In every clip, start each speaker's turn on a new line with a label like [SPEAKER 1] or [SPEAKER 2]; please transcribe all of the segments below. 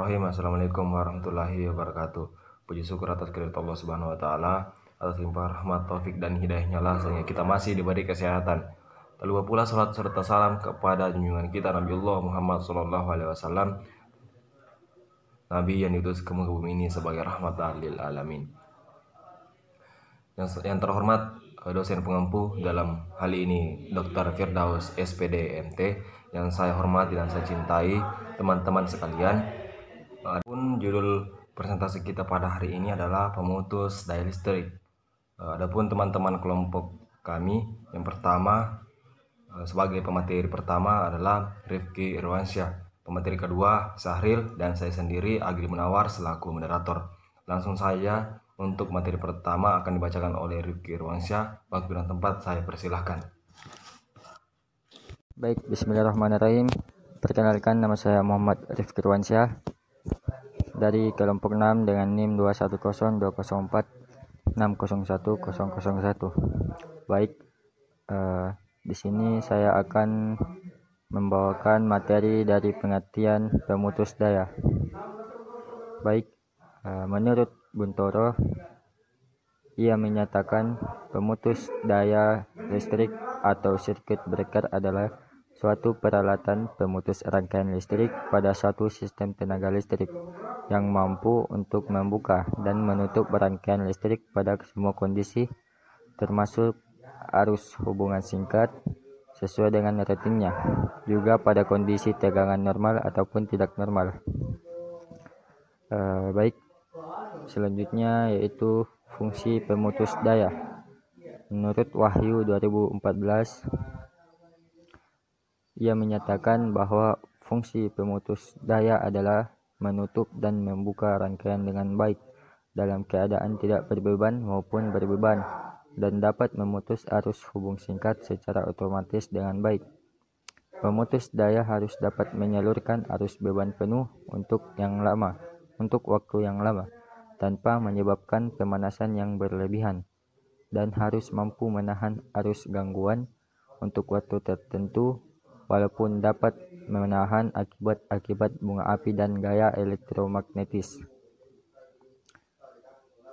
[SPEAKER 1] Bismillahirrahmanirrahim. Assalamualaikum warahmatullahi wabarakatuh. Puji syukur atas kehadirat Allah Subhanahu wa taala, atas limpah rahmat, taufik dan hidayahnya lah sehingga kita masih diberi kesehatan. Tak lupa pula salat serta salam kepada junjungan kita Nabiullah Muhammad SAW, Nabi yang diutus ke muka bumi ini sebagai rahmatan lil alamin. Yang terhormat dosen pengampu dalam hal ini Dr. Firdaus SPD MT, yang saya hormati dan saya cintai, teman-teman sekalian. Adapun judul presentasi kita pada hari ini adalah pemutus daya listrik. Adapun teman-teman kelompok kami, yang pertama sebagai pemateri pertama adalah Rifki Irwansyah, pemateri kedua Sahril, dan saya sendiri Agil Munawar selaku moderator. Langsung saja untuk materi pertama akan dibacakan oleh Rifki Irwansyah. Waktu dan tempat saya persilahkan.
[SPEAKER 2] Baik, bismillahirrahmanirrahim. Perkenalkan, nama saya Muhammad Rifki Irwansyah dari kelompok 6 dengan NIM 21020460101. Baik, di sini saya akan membawakan materi dari pengertian pemutus daya. Baik, menurut Buntoro, ia menyatakan pemutus daya listrik atau circuit breaker adalah suatu peralatan pemutus rangkaian listrik pada suatu sistem tenaga listrik yang mampu untuk membuka dan menutup rangkaian listrik pada semua kondisi, termasuk arus hubungan singkat sesuai dengan ratingnya, juga pada kondisi tegangan normal ataupun tidak normal. Baik, selanjutnya yaitu fungsi pemutus daya. Menurut Wahyu 2014, ia menyatakan bahwa fungsi pemutus daya adalah menutup dan membuka rangkaian dengan baik dalam keadaan tidak berbeban maupun berbeban, dan dapat memutus arus hubung singkat secara otomatis dengan baik. Pemutus daya harus dapat menyalurkan arus beban penuh untuk waktu yang lama tanpa menyebabkan pemanasan yang berlebihan, dan harus mampu menahan arus gangguan untuk waktu tertentu walaupun dapat menahan akibat bunga api dan gaya elektromagnetis.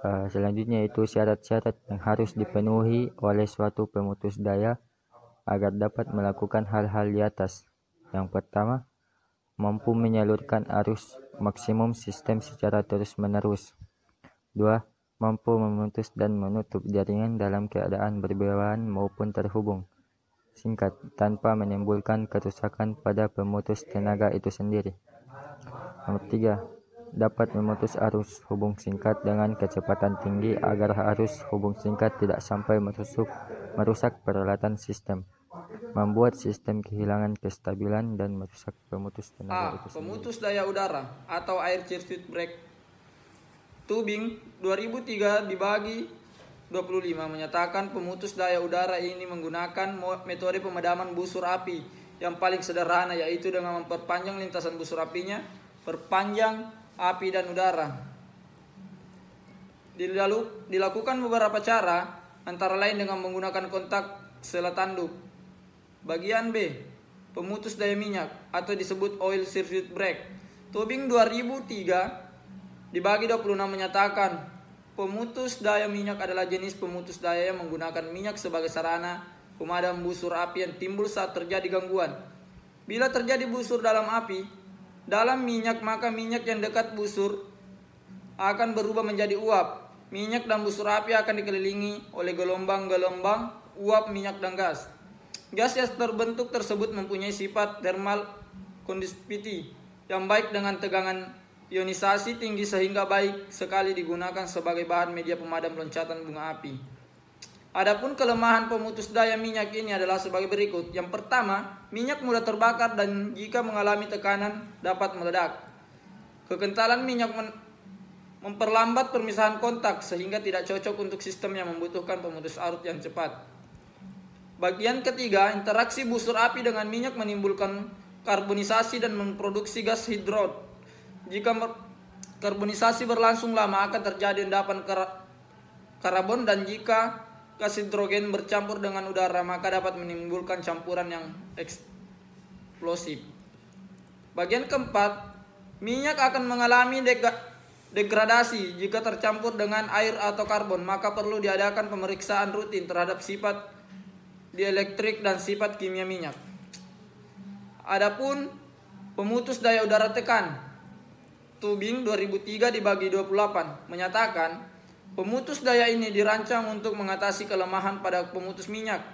[SPEAKER 2] Selanjutnya itu syarat-syarat yang harus dipenuhi oleh suatu pemutus daya agar dapat melakukan hal-hal di atas. Yang pertama, mampu menyalurkan arus maksimum sistem secara terus-menerus. 2. Mampu memutus dan menutup jaringan dalam keadaan berbeban maupun terhubung singkat tanpa menimbulkan kerusakan pada pemutus tenaga itu sendiri. Nomor 3. Dapat memutus arus hubung singkat dengan kecepatan tinggi agar arus hubung singkat tidak sampai merusak peralatan sistem, membuat sistem kehilangan kestabilan dan merusak pemutus tenaga itu sendiri.
[SPEAKER 3] Pemutus daya udara atau air circuit breaker. Tubing 2003 dibagi 25 menyatakan pemutus daya udara ini menggunakan metode pemadaman busur api yang paling sederhana, yaitu dengan memperpanjang lintasan busur apinya, perpanjang api dan udara. Dilakukan beberapa cara, antara lain dengan menggunakan kontak sela tanduk. Bagian B, pemutus daya minyak atau disebut oil circuit breaker. Tubing 2003 dibagi 26 menyatakan pemutus daya minyak adalah jenis pemutus daya yang menggunakan minyak sebagai sarana pemadam busur api yang timbul saat terjadi gangguan. Bila terjadi busur dalam minyak, maka minyak yang dekat busur akan berubah menjadi uap. Minyak dan busur api akan dikelilingi oleh gelombang-gelombang uap minyak dan gas. Gas yang terbentuk tersebut mempunyai sifat thermal conductivity yang baik dengan tegangan ionisasi tinggi sehingga baik sekali digunakan sebagai bahan media pemadam loncatan bunga api. Adapun kelemahan pemutus daya minyak ini adalah sebagai berikut. Yang pertama, minyak mudah terbakar dan jika mengalami tekanan dapat meledak. Kekentalan minyak memperlambat permisahan kontak sehingga tidak cocok untuk sistem yang membutuhkan pemutus arus yang cepat. Bagian ketiga, interaksi busur api dengan minyak menimbulkan karbonisasi dan memproduksi gas hidrot. Jika karbonisasi berlangsung lama akan terjadi endapan karbon, dan jika gas hidrogen bercampur dengan udara maka dapat menimbulkan campuran yang eksplosif. Bagian keempat, Minyak akan mengalami degradasi jika tercampur dengan air atau karbon, maka perlu diadakan pemeriksaan rutin terhadap sifat dielektrik dan sifat kimia minyak. Adapun pemutus daya udara tekan, Tubing 2003 dibagi 28 menyatakan pemutus daya ini dirancang untuk mengatasi kelemahan pada pemutus minyak,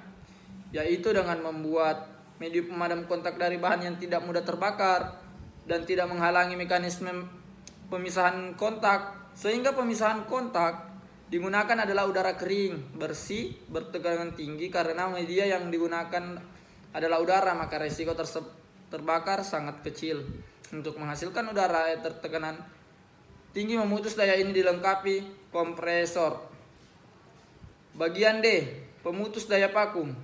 [SPEAKER 3] yaitu dengan membuat medium pemadam kontak dari bahan yang tidak mudah terbakar dan tidak menghalangi mekanisme pemisahan kontak, sehingga pemisahan kontak digunakan adalah udara kering, bersih, bertegangan tinggi. Karena media yang digunakan adalah udara, maka resiko terbakar sangat kecil. Untuk menghasilkan udara bertekanan tinggi, memutus daya ini dilengkapi kompresor. Bagian D, pemutus daya vakum.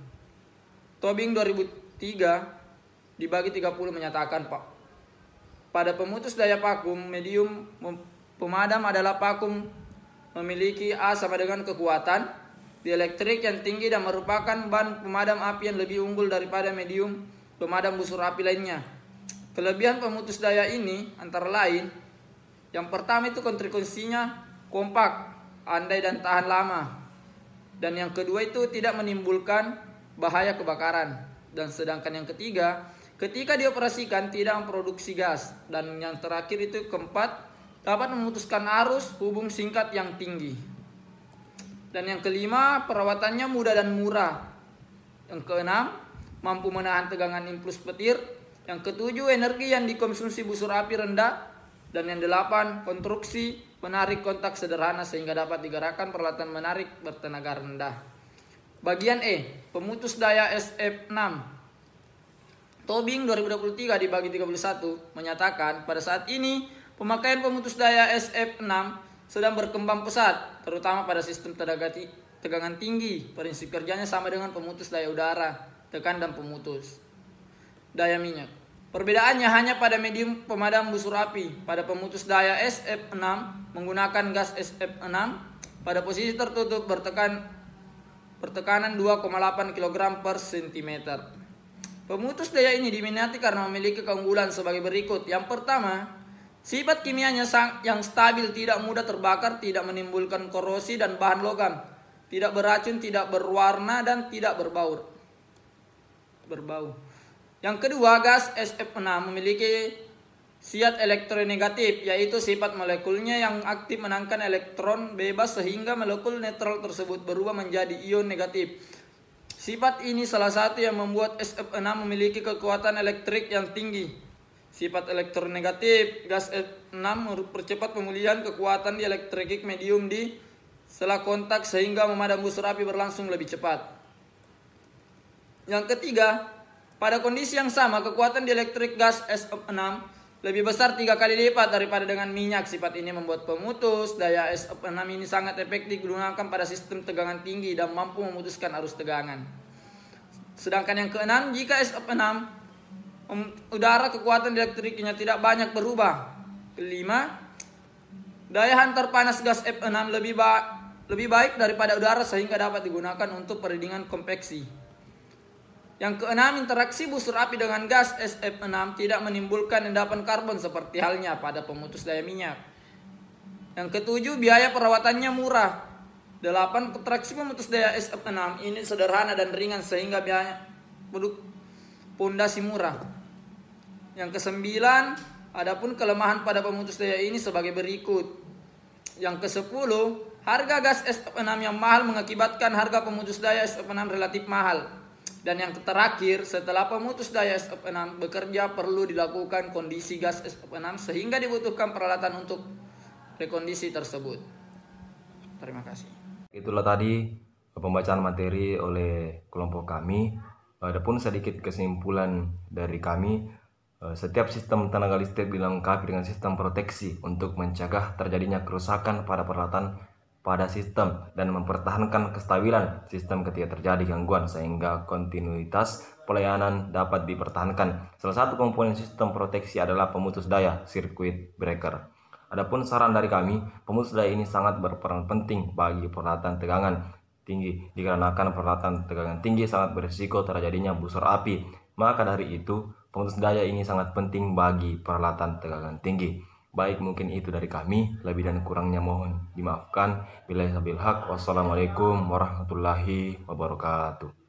[SPEAKER 3] Tobing 2003 dibagi 30 menyatakan pada pemutus daya vakum, medium pemadam adalah vakum memiliki A sama dengan kekuatan dielektrik yang tinggi dan merupakan bahan pemadam api yang lebih unggul daripada medium pemadam busur api lainnya. Kelebihan pemutus daya ini antara lain, yang pertama itu konstruksinya kompak, andai dan tahan lama. Dan yang kedua itu tidak menimbulkan bahaya kebakaran. Dan sedangkan yang ketiga, ketika dioperasikan tidak memproduksi gas. Dan yang terakhir itu keempat, dapat memutuskan arus hubung singkat yang tinggi. Dan yang kelima, perawatannya mudah dan murah. Yang keenam, mampu menahan tegangan impuls petir. Yang ketujuh, energi yang dikonsumsi busur api rendah. Dan yang delapan, konstruksi menarik kontak sederhana sehingga dapat digerakkan peralatan menarik bertenaga rendah. Bagian E, pemutus daya SF6. Tobing 2023 dibagi 31 menyatakan pada saat ini pemakaian pemutus daya SF6 sedang berkembang pesat, terutama pada sistem tegangan tinggi. Prinsip kerjanya sama dengan pemutus daya udara, tekan dan pemutus daya minyak. Perbedaannya hanya pada medium pemadam busur api. Pada pemutus daya SF6 menggunakan gas SF6 pada posisi tertutup bertekanan 2,8 kg per cm. Pemutus daya ini diminati karena memiliki keunggulan sebagai berikut. Yang pertama, sifat kimianya yang stabil, tidak mudah terbakar, tidak menimbulkan korosi dan bahan logam, tidak beracun, tidak berwarna, dan tidak berbau. Yang kedua, gas SF6 memiliki sifat elektronegatif, yaitu sifat molekulnya yang aktif menekan elektron bebas sehingga molekul netral tersebut berubah menjadi ion negatif. Sifat ini salah satu yang membuat SF6 memiliki kekuatan elektrik yang tinggi. Sifat elektronegatif gas SF6 mempercepat pemulihan kekuatan dielektrik medium di sela kontak sehingga memadam busur api berlangsung lebih cepat. Yang ketiga, pada kondisi yang sama kekuatan dielektrik gas SF6 lebih besar 3 kali lipat daripada dengan minyak. Sifat ini membuat pemutus daya SF6 ini sangat efektif digunakan pada sistem tegangan tinggi dan mampu memutuskan arus tegangan. Sedangkan yang keenam, jika SF6 udara kekuatan elektriknya tidak banyak berubah. Kelima, daya hantar panas gas F6 lebih baik daripada udara sehingga dapat digunakan untuk peredaran konveksi. Yang keenam, interaksi busur api dengan gas SF6 tidak menimbulkan endapan karbon seperti halnya pada pemutus daya minyak. Yang ketujuh, biaya perawatannya murah. 8, konstruksi pemutus daya SF6 ini sederhana dan ringan sehingga biaya pondasi murah. Yang kesembilan, adapun kelemahan pada pemutus daya ini sebagai berikut. Yang ke-10, harga gas SF6 yang mahal mengakibatkan harga pemutus daya SF6 relatif mahal. Dan yang terakhir, setelah pemutus daya SF6 bekerja perlu dilakukan kondisi gas SF6 sehingga dibutuhkan peralatan untuk rekondisi tersebut. Terima kasih.
[SPEAKER 1] Itulah tadi pembacaan materi oleh kelompok kami. Adapun sedikit kesimpulan dari kami, setiap sistem tenaga listrik dilengkapi dengan sistem proteksi untuk mencegah terjadinya kerusakan pada peralatan pada sistem dan mempertahankan kestabilan sistem ketika terjadi gangguan sehingga kontinuitas pelayanan dapat dipertahankan. Salah satu komponen sistem proteksi adalah pemutus daya circuit breaker. Adapun saran dari kami, pemutus daya ini sangat berperan penting bagi peralatan tegangan tinggi dikarenakan peralatan tegangan tinggi sangat berisiko terjadinya busur api. Maka dari itu, Pemutus daya ini sangat penting bagi peralatan tegangan tinggi. Baik, mungkin itu dari kami. Lebih dan kurangnya mohon dimaafkan. Billahi sabil haq. Wassalamualaikum warahmatullahi wabarakatuh.